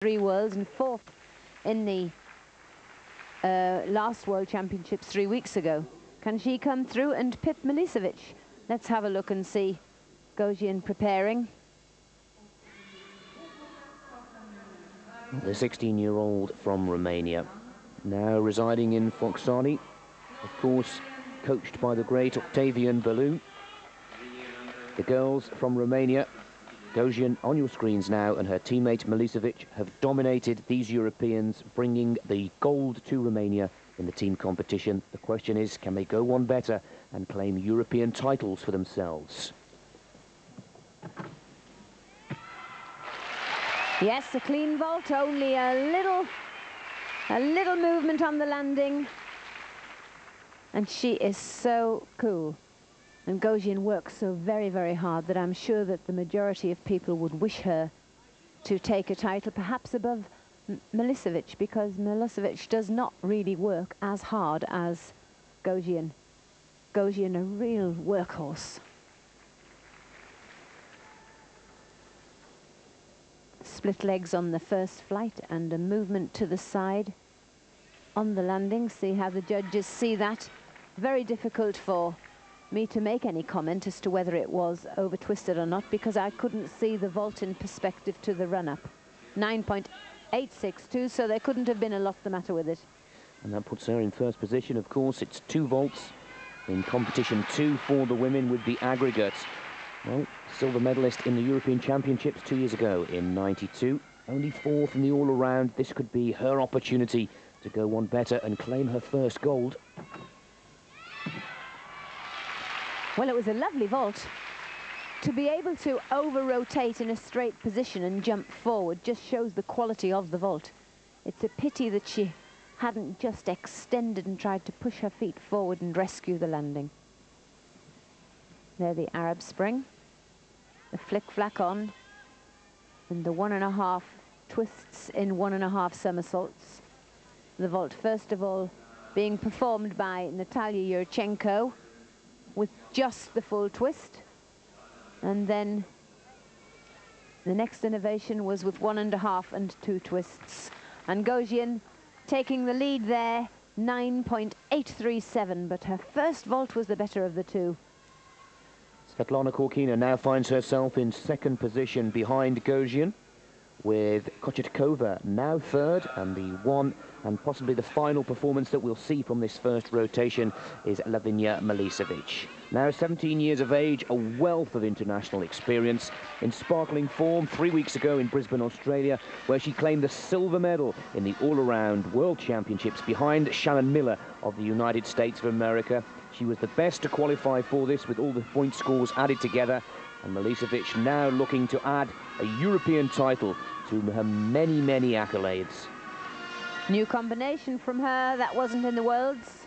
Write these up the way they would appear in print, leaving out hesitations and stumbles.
3 worlds and 4th in the last World Championships 3 weeks ago. Can she come through and pit Milicevic? Let's have a look and see. Gojin preparing. The 16-year-old from Romania, now residing in Foxani, of course coached by the great Octavian Belu. The girls from Romania, Gojin on your screens now, and her teammate Milicevic have dominated these Europeans, bringing the gold to Romania in the team competition. The question is, can they go one better and claim European titles for themselves? Yes, a clean vault, only a little movement on the landing. And she is so cool. And Gojin works so very, very hard that I'm sure that the majority of people would wish her to take a title, perhaps above Milicevic, because Milicevic does not really work as hard as Gojin. Gojin, a real workhorse. Split legs on the first flight and a movement to the side on the landing. See how the judges see that. Very difficult for me to make any comment as to whether it was over twisted or not, because I couldn't see the vault in perspective to the run-up. 9.862, so there couldn't have been a lot the matter with it. And that puts her in first position. Of course, it's 2 vaults in competition 2 for the women with the aggregate. Well, silver medalist in the European Championships 2 years ago in '92. Only 4th in the all-around. This could be her opportunity to go one better and claim her first gold. Well, it was a lovely vault. To be able to over-rotate in a straight position and jump forward just shows the quality of the vault. It's a pity that she hadn't just extended and tried to push her feet forward and rescue the landing. There, the Arab Spring, the flick-flack on, and the 1.5 twists in 1.5 somersaults. The vault, first of all, being performed by Natalia Yurchenko with just the full twist. And then the next innovation was with 1.5 and 2 twists. And Gojin taking the lead there, 9.837, but her first vault was the better of the 2. Svetlana Korkina now finds herself in second position behind Gojin, with Kochetkova now third, and the one and possibly the final performance that we'll see from this first rotation is Lavinia Milicevic. Now 17 years of age, a wealth of international experience, in sparkling form 3 weeks ago in Brisbane, Australia, where she claimed the silver medal in the all-around World Championships behind Shannon Miller of the United States of America. She was the best to qualify for this with all the point scores added together, and Milicevic now looking to add a European title to her many, many accolades. New combination from her, that wasn't in the Worlds.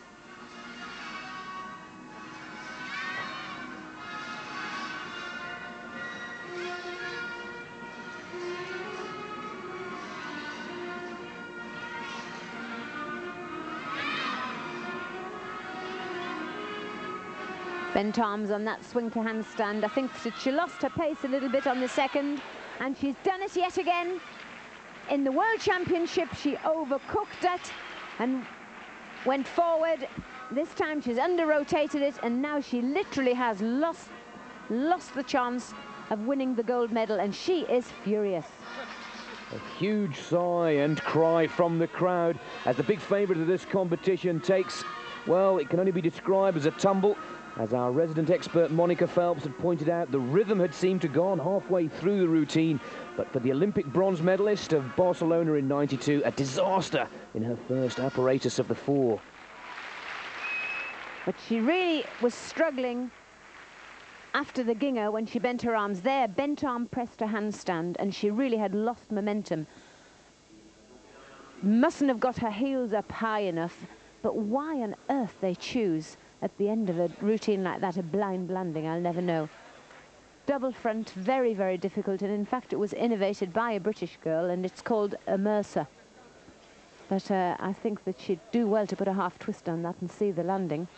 Bent arms on that swing to handstand. I think that she lost her pace a little bit on the second, and she's done it yet again. In the World Championship, she overcooked it and went forward. This time she's under-rotated it, and now she literally has lost the chance of winning the gold medal, and she is furious. A huge sigh and cry from the crowd as the big favourite of this competition takes, well, it can only be described as a tumble. As our resident expert Monica Phelps had pointed out, the rhythm had seemed to go on halfway through the routine. But for the Olympic bronze medalist of Barcelona in '92, a disaster in her first apparatus of the 4. But she really was struggling after the ginger when she bent her arms. There, bent arm pressed to handstand, and she really had lost momentum. Mustn't have got her heels up high enough, but why on earth they choose at the end of a routine like that, a blind landing, I'll never know. Double front, very, very difficult, and in fact it was innovated by a British girl, and it's called a Mercer. But I think that she'd do well to put a half twist on that and see the landing.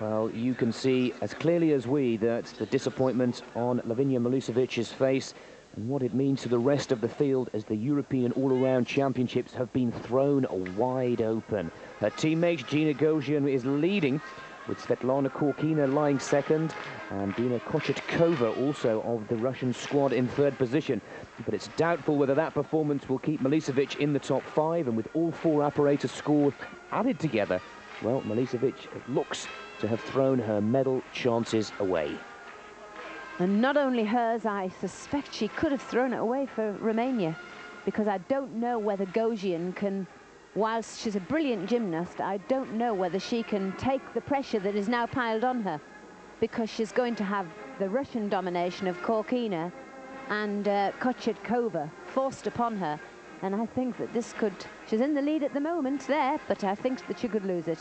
Well, you can see as clearly as we that the disappointment on Lavinia Milicevic's face, and what it means to the rest of the field as the European all-around championships have been thrown wide open. Her teammate Gina Gosian is leading, with Svetlana Korkina lying second, and Dina Kochetkova also of the Russian squad in third position. But it's doubtful whether that performance will keep Milicevic in the top 5, and with all 4 apparatus scores added together, well, Milicevic looks to have thrown her medal chances away. And not only hers, I suspect she could have thrown it away for Romania, because I don't know whether Gosian can, whilst she's a brilliant gymnast, I don't know whether she can take the pressure that is now piled on her, because she's going to have the Russian domination of Korkina and Kochetkova forced upon her. And I think that this could, she's in the lead at the moment there, but I think that she could lose it.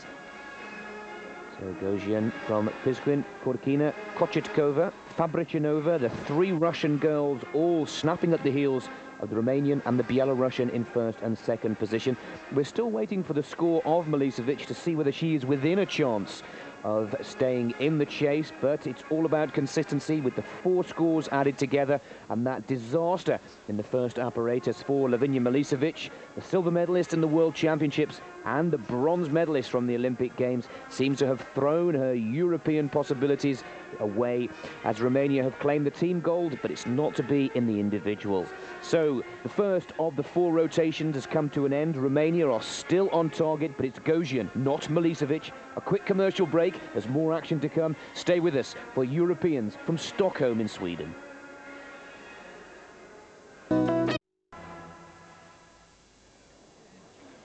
So Gosian from Pizquin, Korkina, Kochetkova, Fabrichinova, the 3 Russian girls all snapping at the heels of the Romanian and the Belarusian in first and second position. We're still waiting for the score of Milicevic to see whether she is within a chance of staying in the chase, but it's all about consistency with the 4 scores added together, and that disaster in the first apparatus for Lavinia Milicevic, the silver medalist in the World Championships and the bronze medalist from the Olympic Games, seems to have thrown her European possibilities away, as Romania have claimed the team gold, but it's not to be in the individuals. So the first of the 4 rotations has come to an end. Romania are still on target, but it's Gosian, not Milicevic. A quick commercial break. There's more action to come. Stay with us for Europeans from Stockholm in Sweden.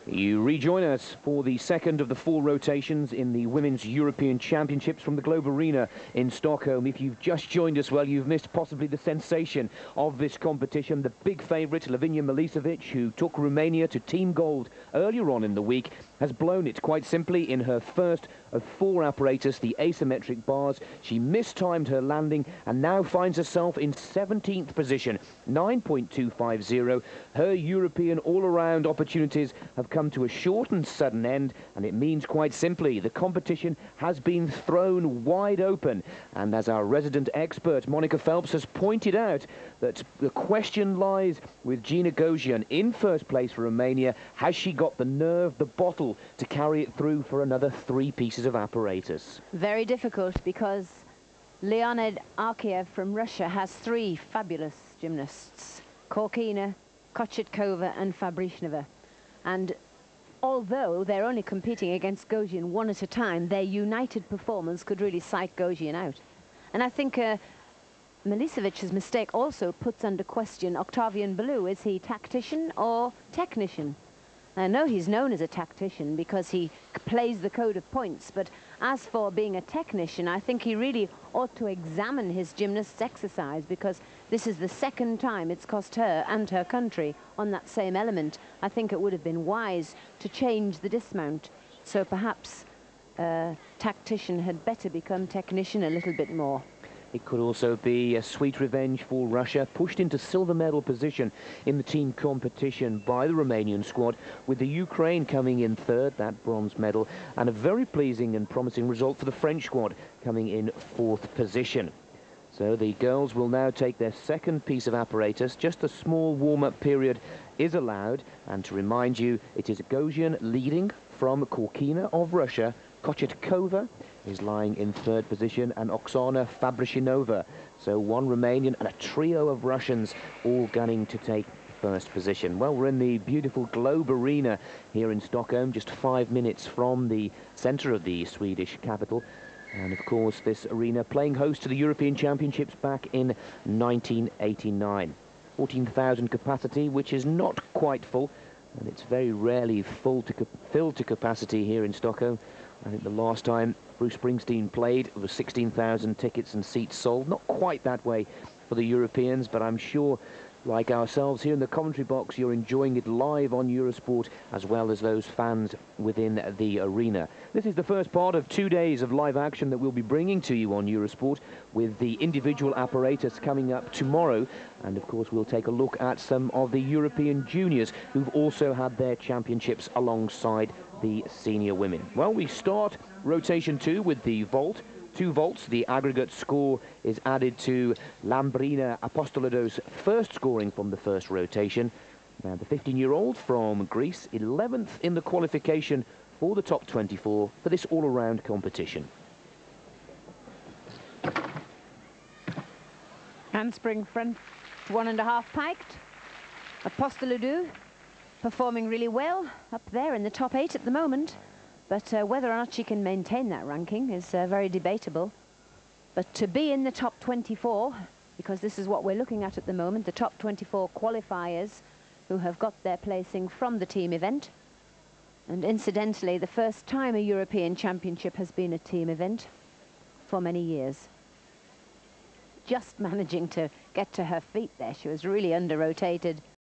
You rejoin us for the second of the 4 rotations in the Women's European Championships from the Globe Arena in Stockholm. If you've just joined us, well, you've missed possibly the sensation of this competition. The big favourite, Lavinia Milicevic, who took Romania to team gold earlier on in the week, has blown it quite simply in her first of 4 apparatus, the asymmetric bars. She mistimed her landing and now finds herself in 17th position, 9.250. Her European all-around opportunities have come to a short and sudden end, and it means quite simply the competition has been thrown wide open. And as our resident expert Monica Phelps has pointed out, that the question lies with Gina Gosian in first place for Romania. Has she got the nerve, the bottle, to carry it through for another 3 pieces of apparatus? Very difficult, because Leonid Arkiev from Russia has 3 fabulous gymnasts: Korkina, Kochetkova and Fabrichinova. And although they're only competing against Gosian 1 at a time, their united performance could really psych Gosian out. And I think Milicevic's mistake also puts under question Octavian Ballou. Is he tactician or technician? I know he's known as a tactician because he plays the code of points, but as for being a technician, I think he really ought to examine his gymnasts' exercise, because this is the 2nd time it's cost her and her country on that same element. I think it would have been wise to change the dismount, so perhaps tactician had better become technician a little bit more. It could also be a sweet revenge for Russia, pushed into silver medal position in the team competition by the Romanian squad, with the Ukraine coming in 3rd, that bronze medal, and a very pleasing and promising result for the French squad coming in 4th position. So the girls will now take their 2nd piece of apparatus. Just a small warm-up period is allowed, and to remind you, it is Gosian leading from Korkina of Russia. Kochetkova is lying in 3rd position, and Oksana Fabrichinova. So 1 Romanian and a trio of Russians all gunning to take 1st position. Well, we're in the beautiful Globe Arena here in Stockholm, just 5 minutes from the centre of the Swedish capital. And of course, this arena playing host to the European Championships back in 1989. 14,000 capacity, which is not quite full, and it's very rarely filled to capacity here in Stockholm. I think the last time Bruce Springsteen played, there were 16,000 tickets and seats sold. Not quite that way for the Europeans, but I'm sure, like ourselves here in the commentary box, you're enjoying it live on Eurosport, as well as those fans within the arena. This is the first part of 2 days of live action that we'll be bringing to you on Eurosport, with the individual apparatus coming up tomorrow. And of course, we'll take a look at some of the European juniors who've also had their championships alongside the senior women. Well, we start rotation 2 with the vault, 2 vaults, the aggregate score is added to Lambrina Apostolido's first scoring from the first rotation. Now, the 15-year-old from Greece, 11th in the qualification for the top 24 for this all-around competition. Handspring front 1.5 piked. Apostolidou performing really well up there in the top 8 at the moment. But whether or not she can maintain that ranking is very debatable. But to be in the top 24, because this is what we're looking at the moment, the top 24 qualifiers who have got their placing from the team event. And incidentally, the first time a European Championship has been a team event for many years. Just managing to get to her feet there. She was really under-rotated.